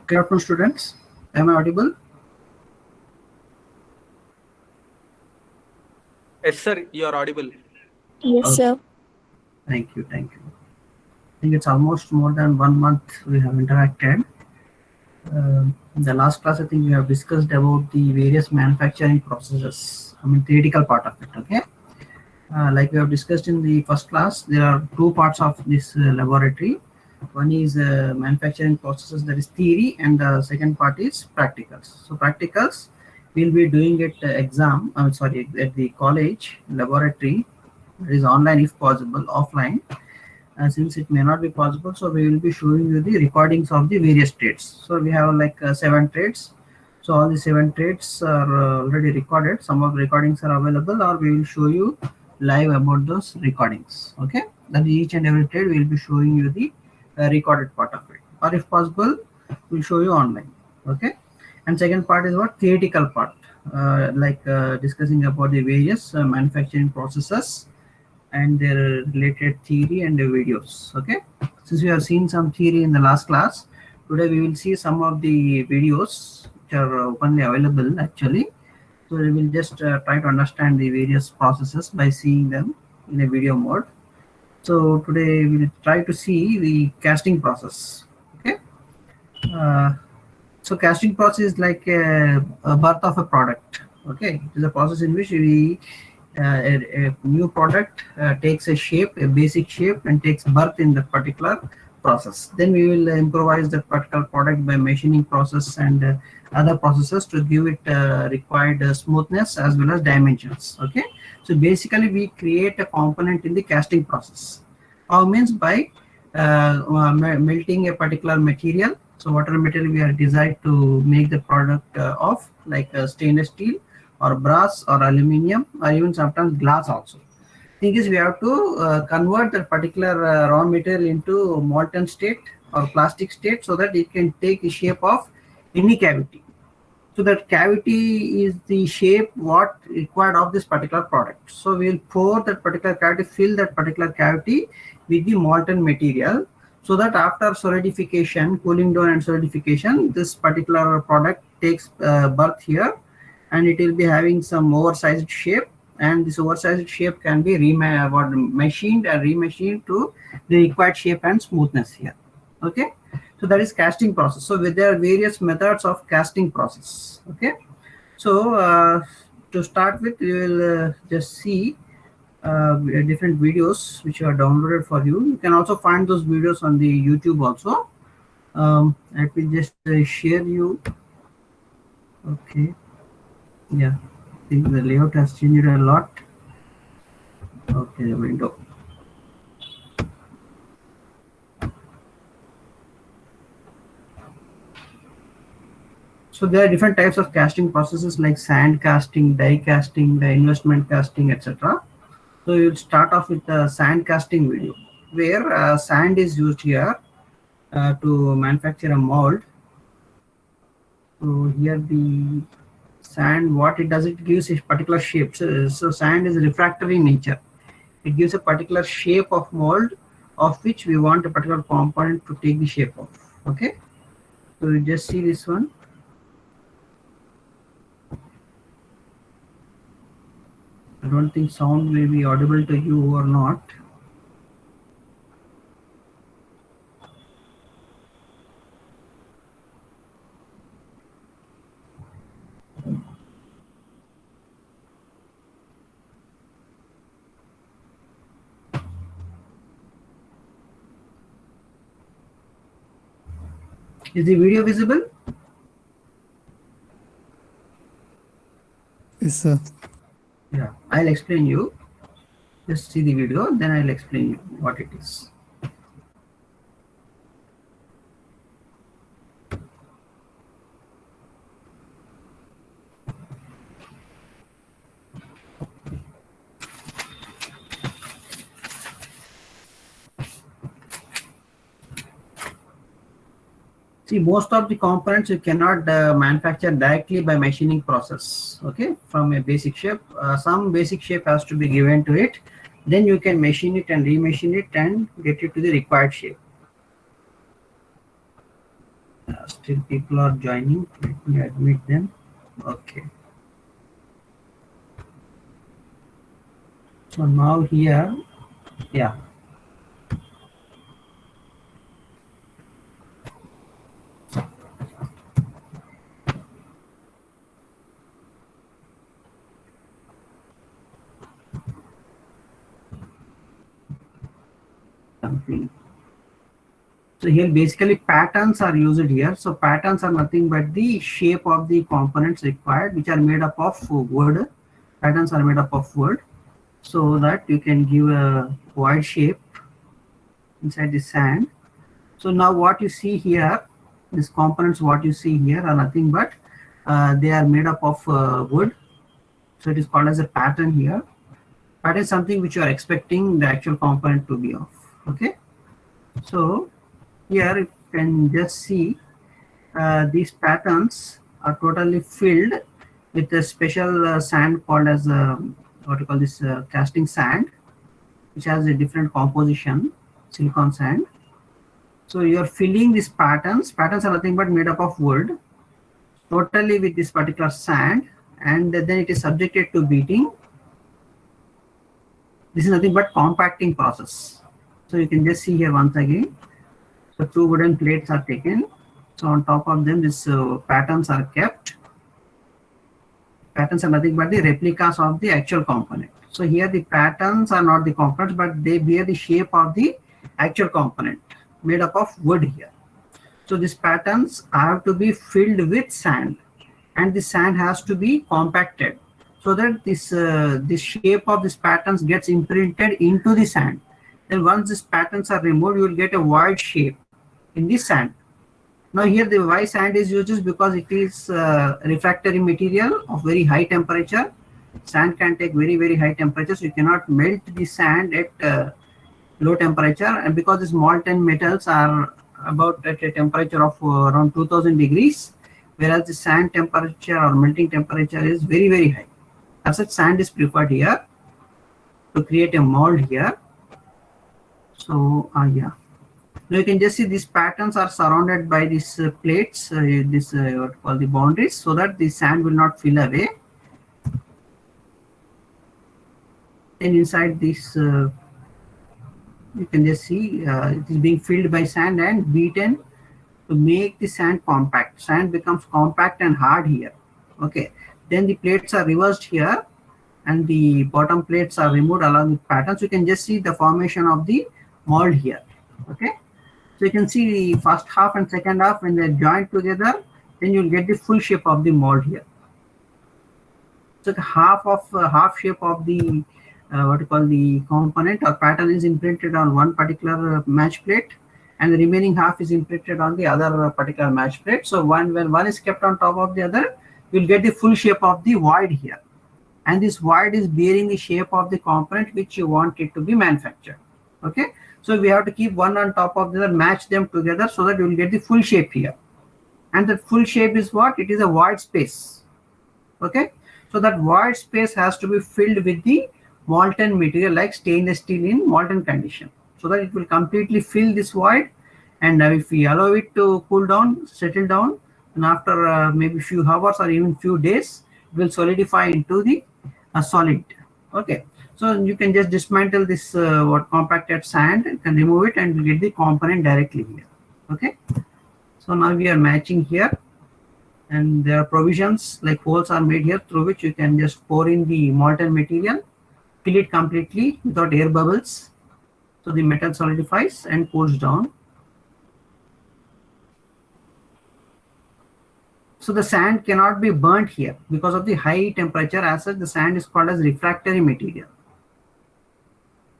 Good afternoon, students. Am I audible? Yes, sir, you are audible. Yes, Okay. sir. Thank you. Thank you. I think it's almost more than 1 month we have interacted. In the last class, I think we have discussed about the various manufacturing processes. I mean, theoretical part of it. Okay. Like we have discussed in the first class, there are two parts of this laboratory. One is manufacturing processes, that is theory, and the second part is practicals. So practicals we'll be doing it exam. I'm sorry, at the college laboratory. It is online if possible, offline. Since it may not be possible, so we will be showing you the recordings of the various trades. So we have like 7 trades. So all the 7 trades are already recorded. Some of the recordings are available, or we will show you live about those recordings. Okay, then each and every trade we will be showing you the recorded part of it, or if possible we'll show you online. Okay, and second part is what theoretical part, discussing about the various manufacturing processes and their related theory and the videos. Okay, since we have seen some theory in the last class, today we will see some of the videos which are openly available actually. So we will just try to understand the various processes by seeing them in a video mode. So today we will try to see the casting process. Okay, uh, so casting process is like a birth of a product. Okay, it is a process in which a new product takes a shape, a basic shape, and takes birth in the particular process. Then we will improvise the particular product by machining process and other processes to give it required smoothness as well as dimensions. Okay, so basically we create a component in the casting process. How means by melting a particular material. So whatever material we are desired to make the product of, like stainless steel or brass or aluminium or even sometimes glass also. Thing is, we have to convert that particular raw material into molten state or plastic state so that it can take the shape of any cavity. So that cavity is the shape what required of this particular product. So we will pour that particular cavity, fill that particular cavity with the molten material, so that after solidification, cooling down and solidification, this particular product takes birth here, and it will be having some oversized shape, and this oversized shape can be machined and remachined to the required shape and smoothness here. Okay, so that is casting process. So there are various methods of casting process. Okay, so to start with, we will just see different videos which are downloaded for you. You can also find those videos on the YouTube also. Let me just share you. Okay, yeah, I think the layout has changed a lot. Okay, the window. So there are different types of casting processes like sand casting, die casting, the investment casting, etc. So you'll start off with the sand casting video, where sand is used here to manufacture a mold. So here the sand, what it does, it gives a particular shape. So sand is refractory in nature. It gives a particular shape of mold of which we want a particular component to take the shape of. Okay, so you just see this one. I don't think sound may be audible to you or not. Is the video visible? Yes, sir. Yeah, I'll explain you. Just see the video, then I'll explain you what it is. See, most of the components you cannot manufacture directly by machining process. Okay, from a basic shape, some basic shape has to be given to it. Then you can machine it and remachine it and get it to the required shape. Still people are joining. Let me admit them. Okay. So now here, yeah. Something. So here basically patterns are used here. So patterns are nothing but the shape of the components required, which are made up of wood. Patterns are made up of wood, so that you can give a wide shape inside the sand. So now what you see here, these components what you see here are nothing but they are made up of wood. So it is called as a pattern here. Pattern is something which you are expecting the actual component to be of. Okay. So here you can just see these patterns are totally filled with a special sand called as what you call this casting sand, which has a different composition, silicon sand. So you are filling these patterns. Patterns are nothing but made up of wood, totally with this particular sand, and then it is subjected to beating. This is nothing but compacting process. So you can just see here once again. So two wooden plates are taken. So on top of them, these patterns are kept. Patterns are nothing but the replicas of the actual component. So here the patterns are not the components, but they bear the shape of the actual component made up of wood here. So these patterns have to be filled with sand, and the sand has to be compacted so that this shape of these patterns gets imprinted into the sand. Then once these patterns are removed, you will get a wide shape in the sand. Now here the why sand is used because it is refractory material of very high temperature. Sand can take very high temperatures. So you cannot melt the sand at low temperature, and because these molten metals are about at a temperature of around 2000 degrees, whereas the sand temperature or melting temperature is very high. As such, sand is preferred here to create a mold here. So yeah. Now you can just see these patterns are surrounded by these plates, this what called the boundaries, so that the sand will not fill away. Then inside this, you can just see it is being filled by sand and beaten to make the sand compact. Sand becomes compact and hard here. Okay. Then the plates are reversed here, and the bottom plates are removed along with patterns. You can just see the formation of the mold here. Okay. So you can see the first half and second half when they're joined together, then you'll get the full shape of the mold here. So the half shape of the what you call the component or pattern is imprinted on one particular match plate, and the remaining half is imprinted on the other particular match plate. So when one is kept on top of the other, you'll get the full shape of the void here, and this void is bearing the shape of the component which you want it to be manufactured. Okay. So we have to keep one on top of the other, match them together so that you will get the full shape here. And the full shape is what? It is a void space. Okay. So that void space has to be filled with the molten material like stainless steel in molten condition, so that it will completely fill this void. And if we allow it to cool down, settle down, and after maybe few hours or even few days, it will solidify into the solid. Okay. So you can just dismantle this what compacted sand and remove it, and you get the component directly here. Okay. So now we are matching here, and there are provisions like holes are made here through which you can just pour in the molten material, fill it completely without air bubbles, so the metal solidifies and cools down. So the sand cannot be burnt here because of the high temperature. As such, the sand is called as refractory material.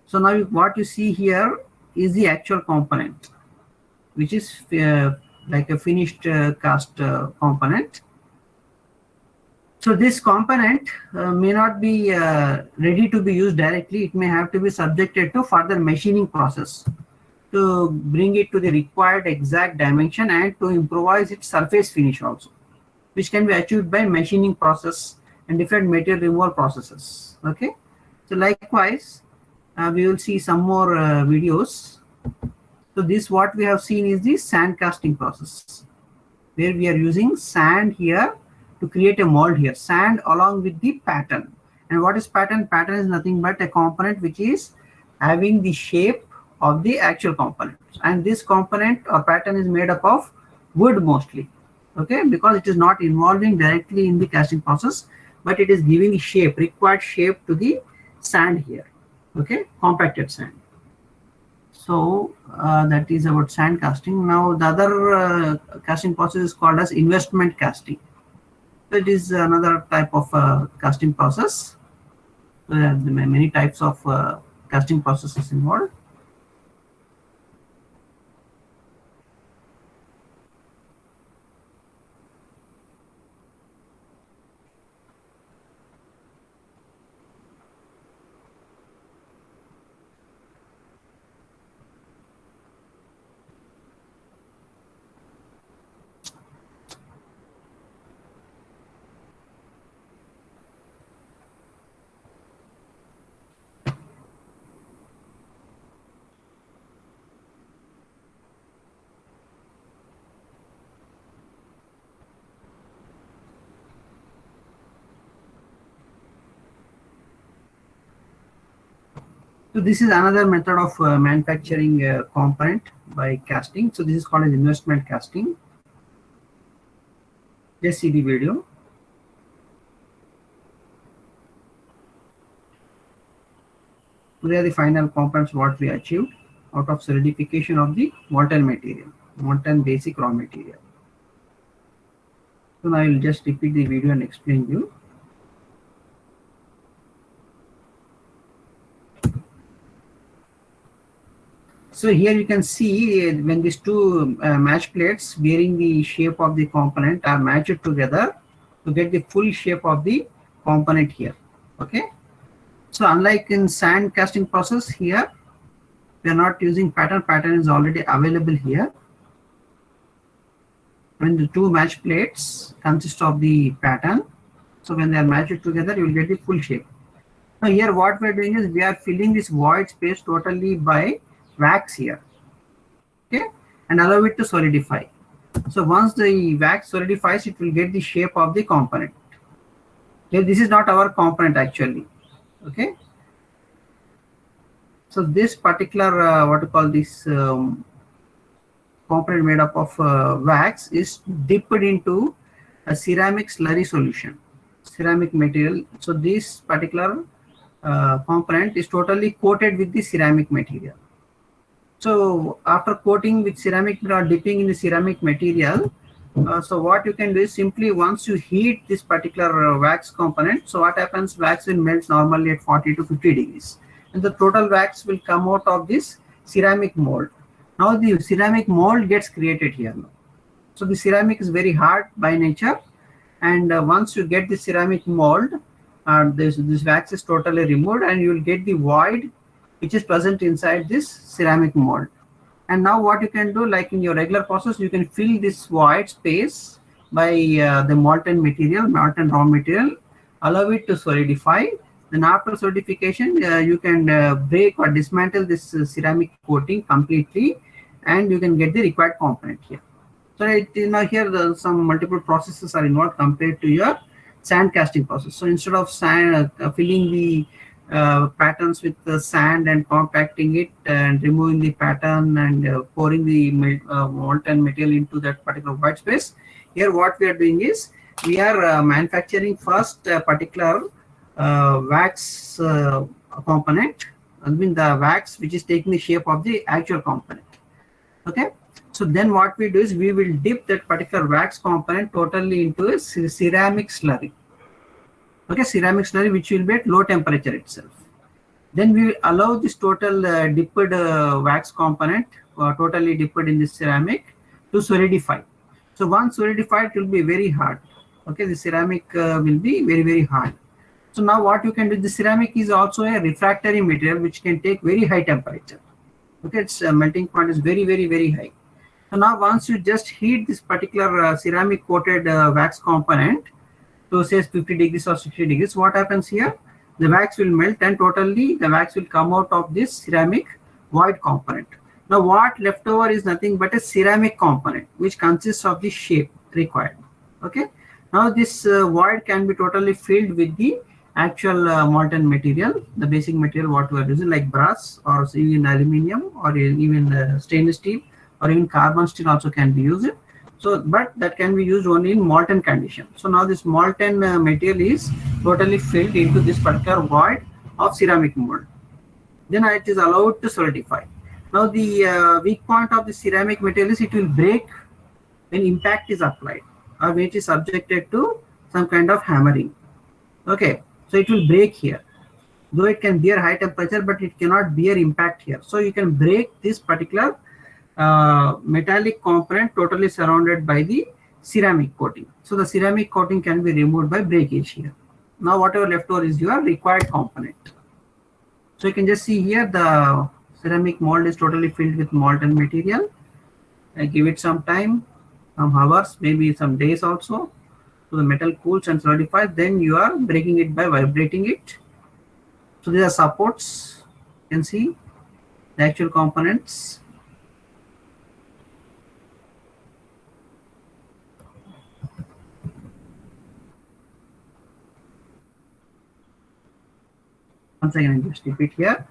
So now what you see here is the actual component, which is like a finished cast component. So this component may not be ready to be used directly. It may have to be subjected to further machining process to bring it to the required exact dimension and to improvise its surface finish also, which can be achieved by machining process and different material removal processes. Okay. So likewise, we will see some more videos. So this what we have seen is the sand casting process. where we are using sand here to create a mold here, sand along with the pattern. And what is pattern? Pattern is nothing but a component which is having the shape of the actual component, and this component or pattern is made up of wood mostly, okay, because it is not involving directly in the casting process, but it is giving shape, required shape to the sand here, okay, compacted sand. So that is about sand casting. Now the other casting process is called as investment casting. So it is another type of casting process. So there are many types of casting processes involved. So this is another method of manufacturing a component by casting. So this is called as investment casting. Just see the video. These are the final components what we achieved out of solidification of the molten material, molten basic raw material. So now I will just repeat the video and explain you. So here you can see when these two match plates bearing the shape of the component are matched together to get the full shape of the component here. Okay. So unlike in sand casting process, here we are not using pattern. Pattern is already available here. When the two match plates consist of the pattern, so when they are matched together, you will get the full shape. Now here what we are doing is we are filling this void space totally by wax here, okay, and allow it to solidify. So once the wax solidifies, it will get the shape of the component. Okay, this is not our component actually, okay. So this particular what to call this component made up of wax is dipped into a ceramic slurry solution, ceramic material. So this particular component is totally coated with the ceramic material. So after coating with ceramic or dipping in the ceramic material, so what you can do is simply once you heat this particular wax component, so what happens, wax will melt normally at 40 to 50 degrees and the total wax will come out of this ceramic mold. Now the ceramic mold gets created here now. So the ceramic is very hard by nature, and once you get the ceramic mold, this wax is totally removed and you will get the void which is present inside this ceramic mold. And now what you can do, like in your regular process, you can fill this void space by the molten material, molten raw material, allow it to solidify. Then after solidification, you can break or dismantle this ceramic coating completely and you can get the required component here. So here some multiple processes are involved compared to your sand casting process. So instead of sand, filling the patterns with the sand and compacting it and removing the pattern and pouring the molten material into that particular white space, here what we are doing is we are manufacturing first a particular wax component, I mean the wax which is taking the shape of the actual component. Okay, so then what we do is we will dip that particular wax component totally into a ceramic slurry. Okay, ceramic slurry which will be at low temperature itself. Then we will allow this total dipped wax component totally dipped in this ceramic to solidify. So once solidified, it will be very hard. Okay, the ceramic will be very hard. So now what you can do, the ceramic is also a refractory material which can take very high temperature. Okay, its melting point is very high. So now once you just heat this particular ceramic coated wax component to say 50 degrees or 60 degrees, what happens here? The wax will melt and totally the wax will come out of this ceramic void component. Now what left over is nothing but a ceramic component which consists of the shape. required. Okay, now this void can be totally filled with the actual molten material, the basic material what we are using, like brass or even aluminium or even stainless steel or even carbon steel also can be used. So but that can be used only in molten condition. So now this molten material is totally filled into this particular void of ceramic mold, then it is allowed to solidify. Now the weak point of the ceramic material is it will break when impact is applied or when it is subjected to some kind of hammering. Okay, so it will break here, though it can bear high temperature, but it cannot bear impact here. So you can break this particular metallic component totally surrounded by the ceramic coating. So the ceramic coating can be removed by breakage here. Now whatever left over is your required component. So you can just see here the ceramic mold is totally filled with molten material. I give it some time, some hours, maybe some days also. So the metal cools and solidifies, then you are breaking it by vibrating it. So these are supports. You can see the actual components. Once again, I just repeat here.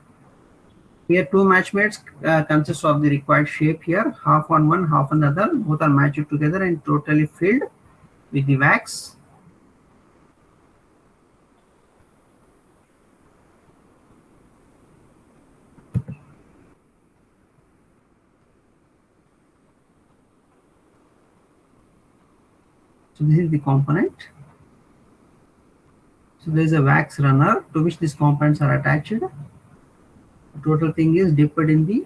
Here two matchmates consist of the required shape here, half on one, half on the other. Both are matched together and totally filled with the wax. So this is the component. So there is a wax runner to which these components are attached. The total thing is dipped in the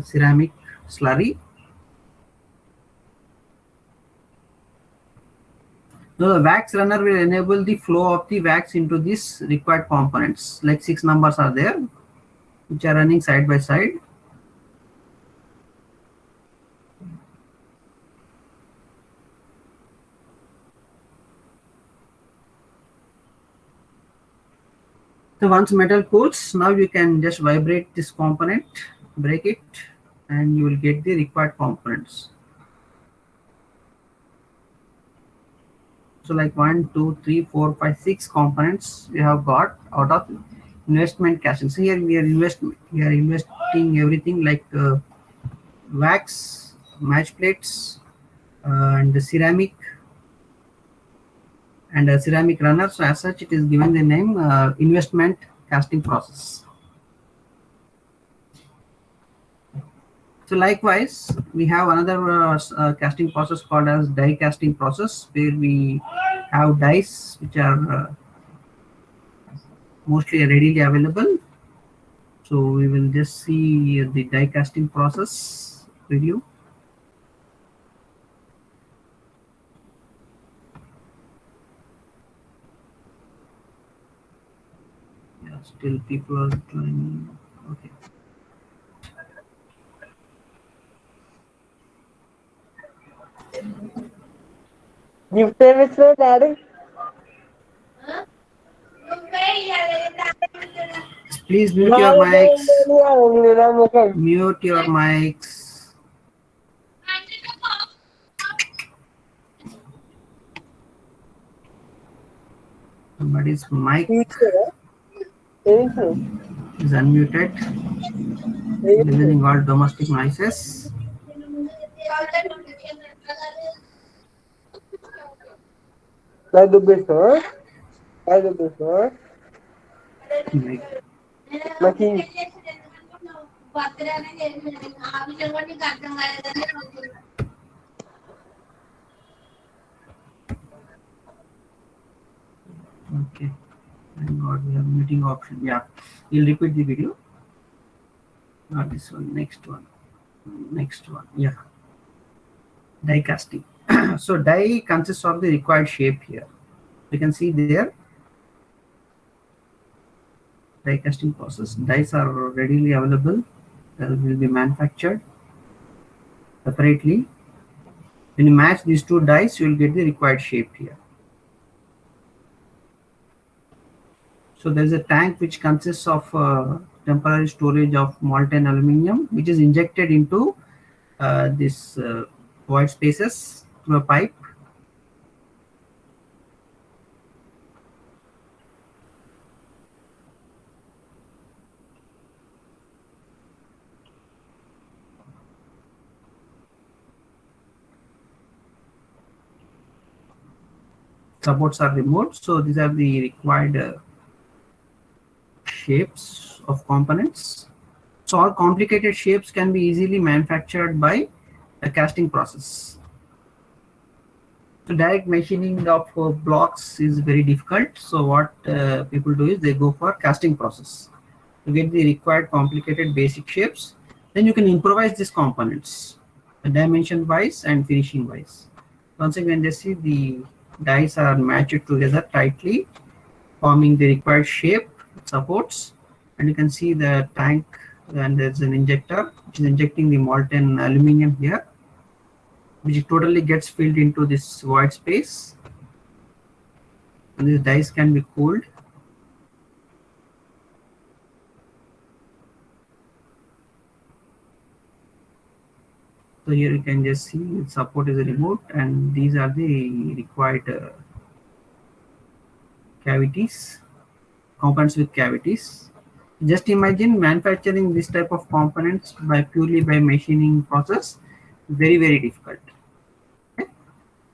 ceramic slurry. So the wax runner will enable the flow of the wax into these required components. Like 6 numbers are there, which are running side by side. So once metal cools, now you can just vibrate this component, break it, and you will get the required components. So like 1, 2, 3, 4, 5, 6 components we have got out of investment casting. So here we are investing everything like wax, match plates, and the ceramic and a ceramic runner. So as such, it is given the name investment casting process. So likewise, we have another casting process called as die casting process, where we have dies which are mostly readily available. So we will just see the die casting process video. Yeah, still people are joining. Okay. You famous for daddy? Please mute your mics. Mute your mics. Somebody's mic is unmuted. Releasing all domestic noises. I do before. I do before. Making. Okay. Thank God we have muting option. Yeah. We'll repeat the video. Not this one. Next one. Next one. Yeah. Die casting. So die consists of the required shape here. You can see there. Die casting process. Dies are readily available. They will be manufactured separately. When you match these two dies, you will get the required shape here. So there is a tank which consists of temporary storage of molten aluminium, which is injected into this void spaces through a pipe. supports are removed. So these are the required shapes of components. So all complicated shapes can be easily manufactured by a casting process. So direct machining of blocks is very difficult. So what people do is they go for casting process to get the required complicated basic shapes. Then you can improvise these components dimension wise and finishing wise. Once again, they see the dies are matched together tightly, forming the required shape, supports, and you can see the tank, and there's an injector which is injecting the molten aluminum here, which totally gets filled into this void space, and these dies can be cooled. So here you can just see support is removed, and these are the required cavities, components with cavities. Just imagine manufacturing this type of components purely by machining process, very difficult. Okay?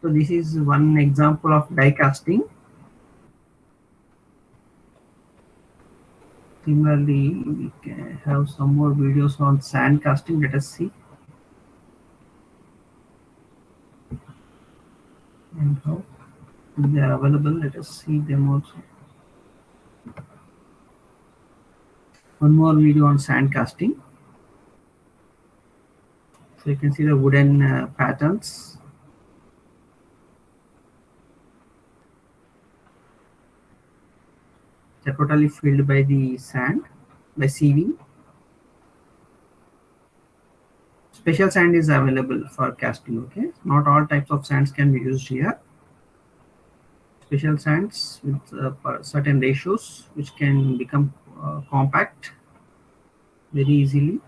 So this is one example of die casting. Similarly, we can have some more videos on sand casting. Let us see. And how they are available. Let us see them also. One more video on sand casting. So you can see the wooden patterns. They're totally filled by the sand, by sieving. Special sand is available for casting. Okay, not all types of sands can be used here. Special sands with certain ratios which can become compact very easily.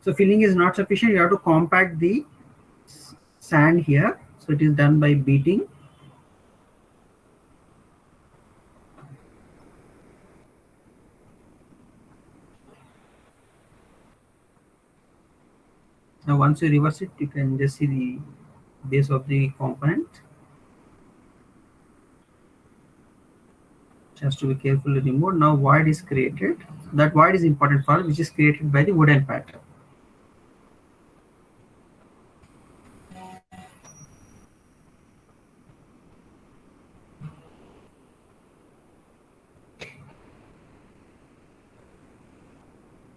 So filling is not sufficient, you have to compact the sand here. So it is done by beating. Now once you reverse it, you can just see the base of the component. It has to be carefully removed. Now void is created. That void is important for us, which is created by the wooden pattern.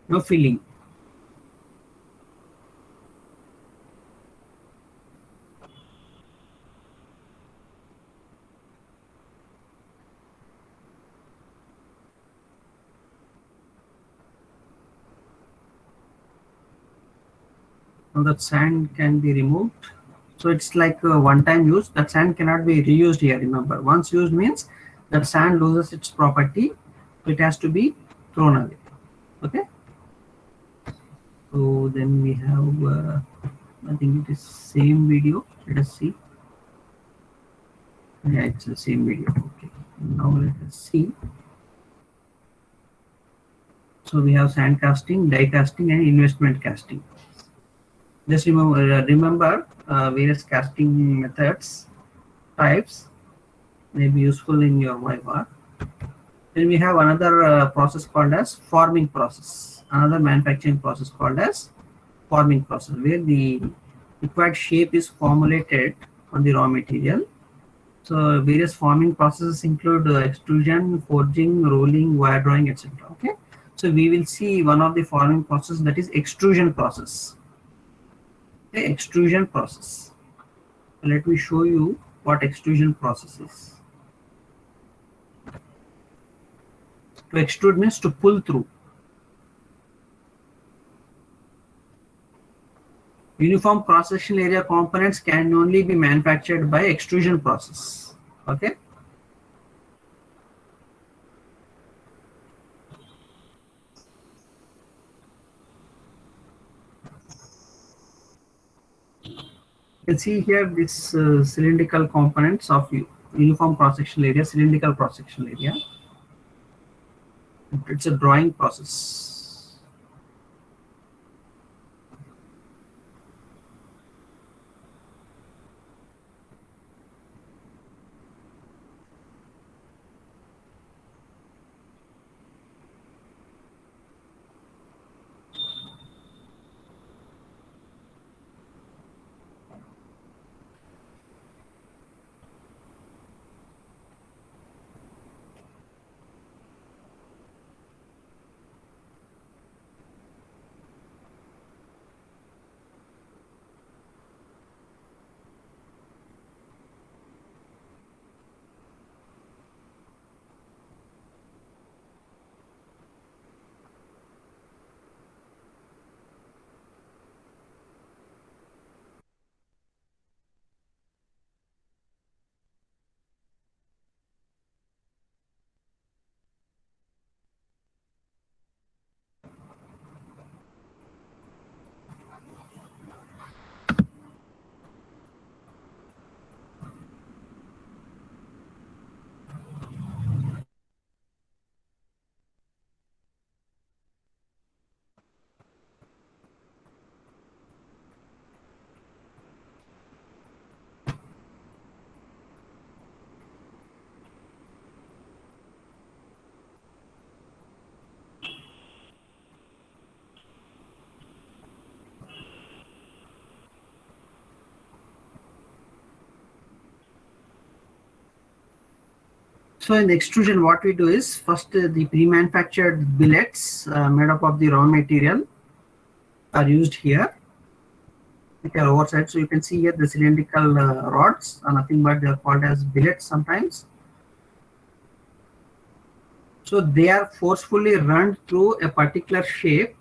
Now filling. Now that sand can be removed. So it's like a one-time use. That sand cannot be reused here. Remember, once used means that sand loses its property. So it has to be thrown away. Okay. So then we have, I think it is same video. Let us see. Yeah, it's the same video. Okay. Now let us see. So we have sand casting, die casting, and investment casting. Just remember various casting methods, types may be useful in your Viva. Then we have another process called as forming process, another manufacturing process called as forming process, where the required shape is formulated on the raw material. So various forming processes include extrusion, forging, rolling, wire drawing, etc. Okay. So we will see one of the forming process, that is extrusion process. Okay, extrusion process. Let me show you what extrusion process is. To extrude means to pull through. Uniform cross-sectional area components can only be manufactured by extrusion process. Okay. You can see here this cylindrical components of uniform cross-sectional area, cylindrical cross-sectional area. It's a drawing process. So in the extrusion, what we do is first the pre-manufactured billets made up of the raw material are used here. Which are oversized. So you can see here the cylindrical rods are nothing but they are called as billets sometimes. So they are forcefully run through a particular shape.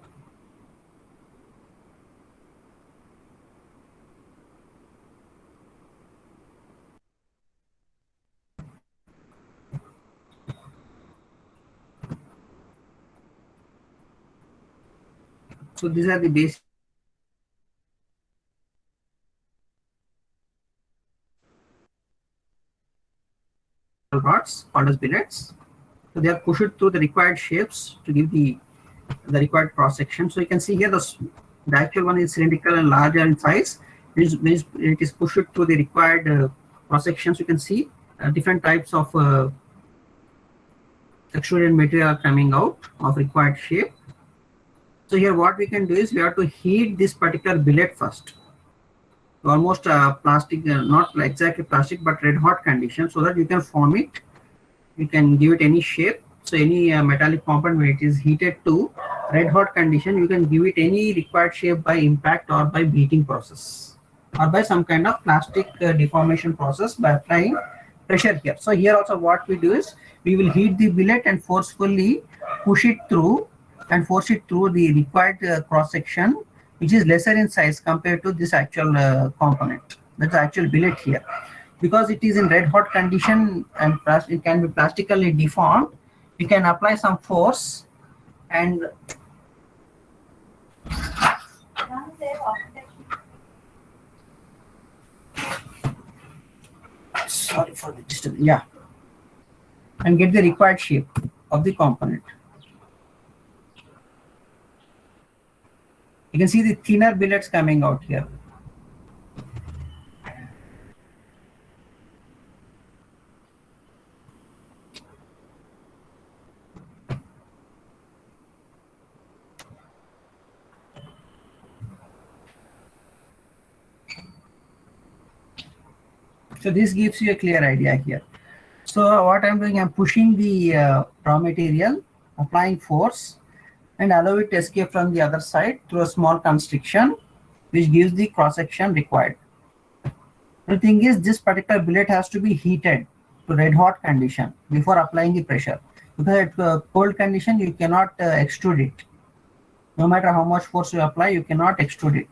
So these are the basic rods called as billets. So they are pushed through the required shapes to give the required cross section. So you can see here the actual one is cylindrical and larger in size. It is pushed through the required cross sections. You can see different types of extruded material are coming out of required shape. So here what we can do is we have to heat this particular billet first. So almost plastic, not exactly plastic, but red hot condition, so that you can form it. You can give it any shape. So any metallic component, when it is heated to red hot condition, you can give it any required shape by impact or by beating process or by some kind of plastic deformation process by applying pressure here. So here also what we do is we will heat the billet and forcefully push it through and force it through the required cross section, which is lesser in size compared to this actual component. That's the actual billet here. Because it is in red hot condition and it can be plastically deformed, we can apply some force and sorry for the distance, yeah, and get the required shape of the component. You can see the thinner billets coming out here. So this gives you a clear idea here. So what I'm doing, I'm pushing the raw material, applying force, and allow it to escape from the other side through a small constriction, which gives the cross section required. The thing is, this particular billet has to be heated to red hot condition before applying the pressure. Because at cold condition, you cannot extrude it. No matter how much force you apply, you cannot extrude it.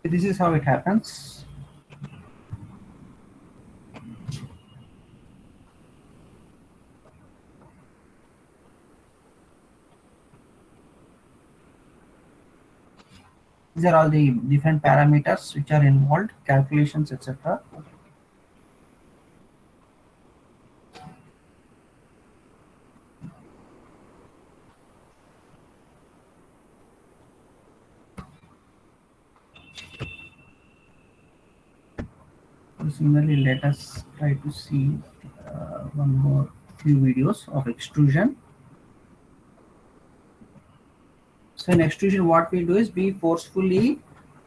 This is how it happens. These are all the different parameters which are involved, calculations, etc. Similarly, let us try to see one more few videos of extrusion. So in extrusion, what we do is we forcefully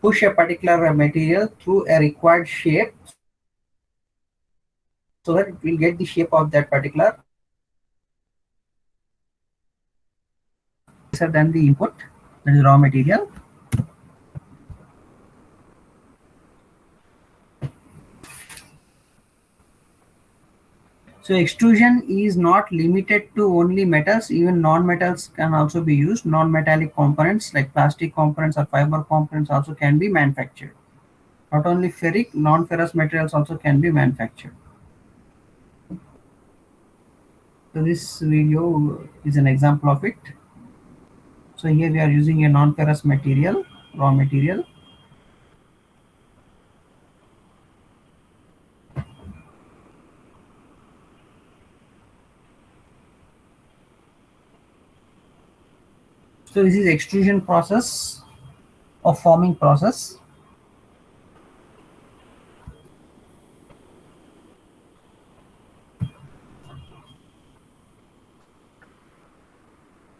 push a particular material through a required shape so that it will get the shape of that particular lesser than the input, that is raw material. So extrusion is not limited to only metals, even non-metals can also be used. Non-metallic components like plastic components or fiber components also can be manufactured. Not only ferric, non-ferrous materials also can be manufactured. So this video is an example of it. So here we are using a non-ferrous material, raw material. So this is extrusion process of forming process.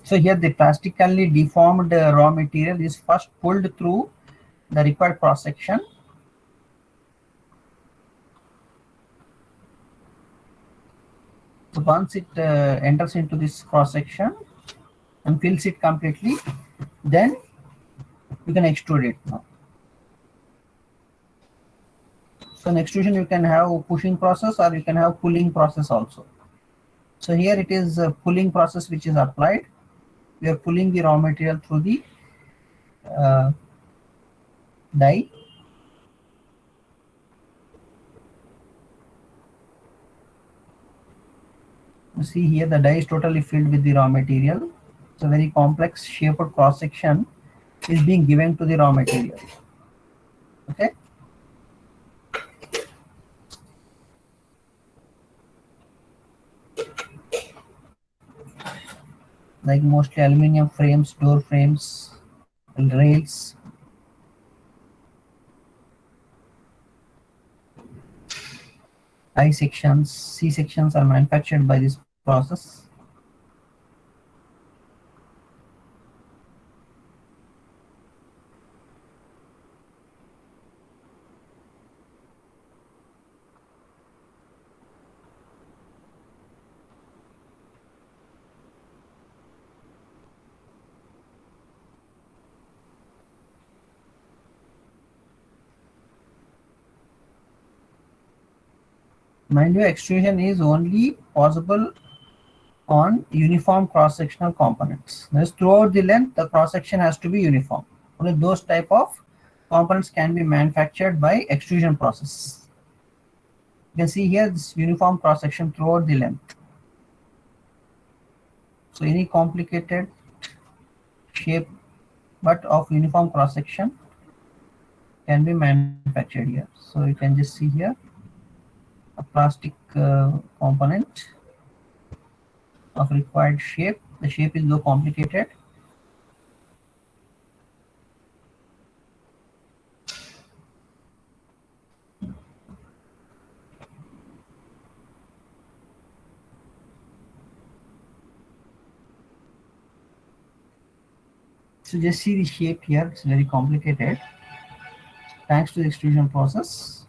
So here the plastically deformed raw material is first pulled through the required cross section. So once it enters into this cross section and fills it completely, then you can extrude it now. So in extrusion you can have pushing process or you can have pulling process also. So here it is a pulling process which is applied. We are pulling the raw material through the die. You see here the die is totally filled with the raw material. It's a very complex shaped cross section is being given to the raw material. Okay. Like mostly aluminum frames, door frames, rails. I sections, C sections are manufactured by this process. Mind you, extrusion is only possible on uniform cross-sectional components. That is, throughout the length, the cross-section has to be uniform. Only those type of components can be manufactured by extrusion process. You can see here this uniform cross-section throughout the length. So any complicated shape but of uniform cross-section can be manufactured here. So you can just see here a plastic component of required shape. The shape is though complicated. So just see the shape here, it's very complicated thanks to the extrusion process.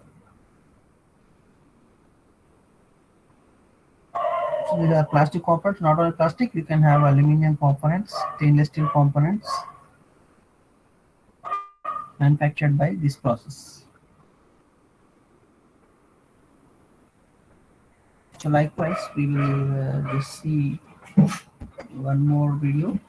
So these are plastic components, not only plastic, you can have aluminum components, stainless steel components manufactured by this process. So likewise, we will just see one more video.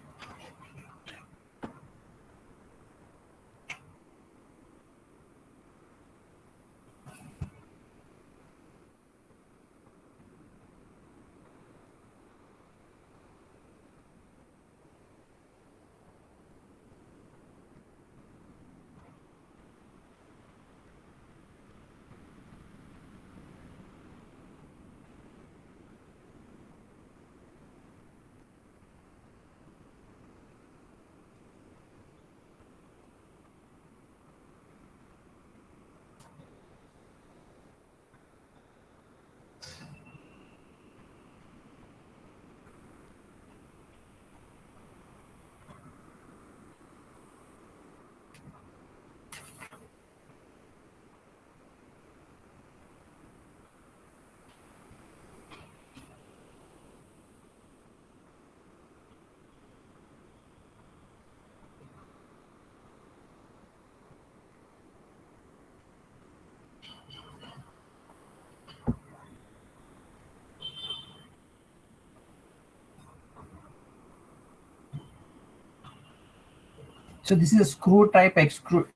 So this is a screw type extruder,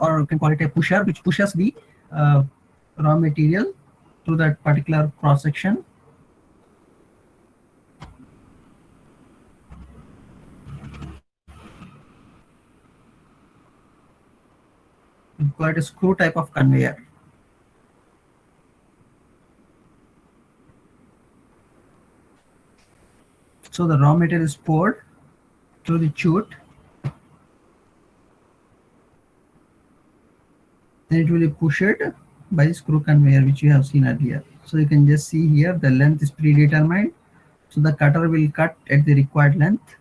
or you can call it a pusher, which pushes the uh, raw material to that particular cross section. We call it a screw type of conveyor. So the raw material is poured through the chute, then it will be pushed by the screw conveyor, which you have seen earlier. So you can just see here the length is predetermined. So the cutter will cut at the required length.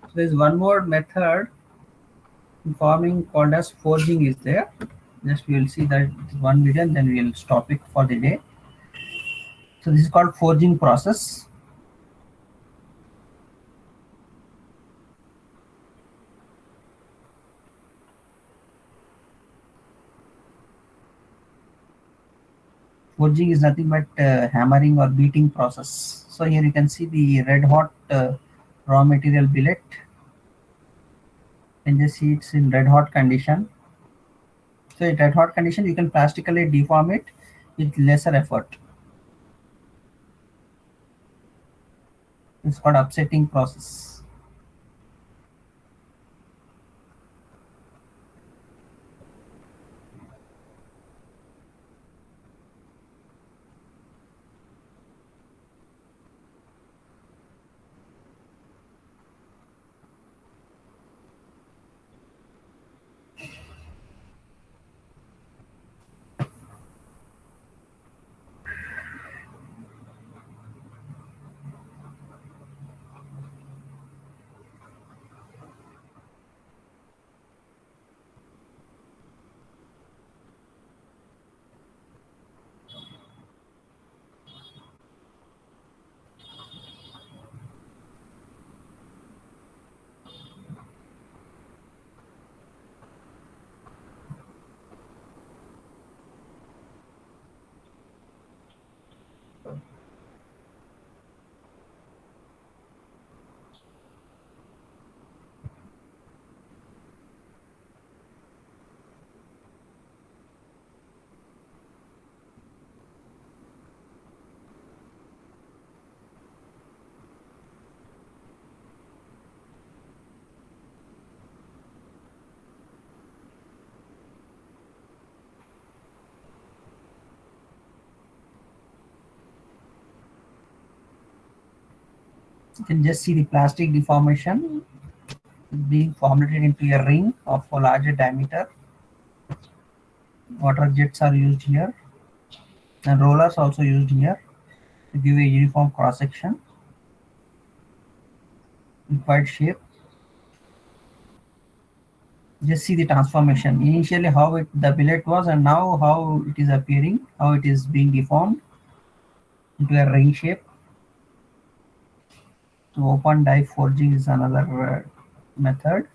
So there is one more method in forming called as forging is there. Just we will see that one video and then we will stop it for the day. So this is called forging process. Forging is nothing but hammering or beating process. So here you can see the red hot raw material billet. You can just see it's in red hot condition. So at red hot condition, you can plastically deform it with lesser effort. It's called upsetting process. You can just see the plastic deformation being formulated into a ring of a larger diameter. Water jets are used here, and rollers also used here to give a uniform cross section, required shape. Just see the transformation. Initially how the billet was, and now how it is appearing, how it is being deformed into a ring shape. So open die forging is another method.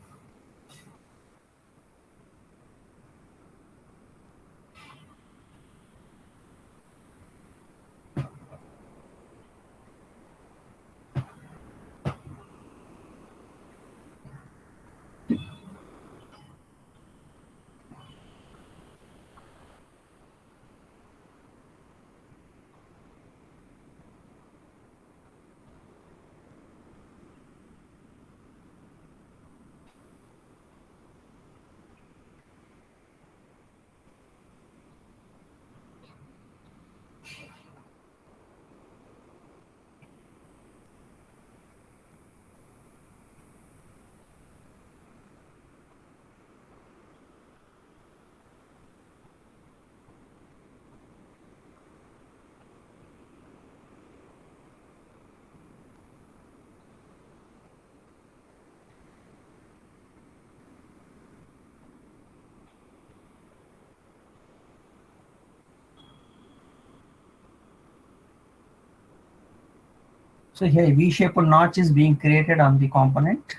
So here V-shaped notch is being created on the component.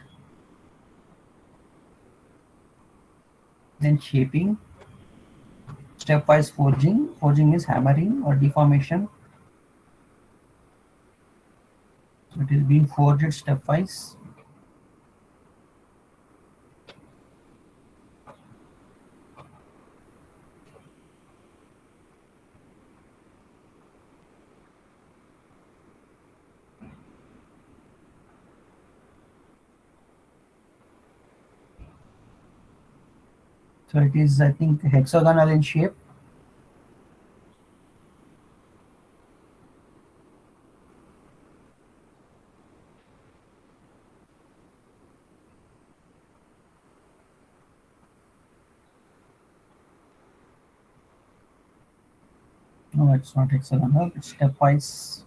Then shaping, stepwise forging. Forging is hammering or deformation. So it is being forged stepwise. So it is, I think, hexagonal in shape. No, it's not hexagonal, it's stepwise.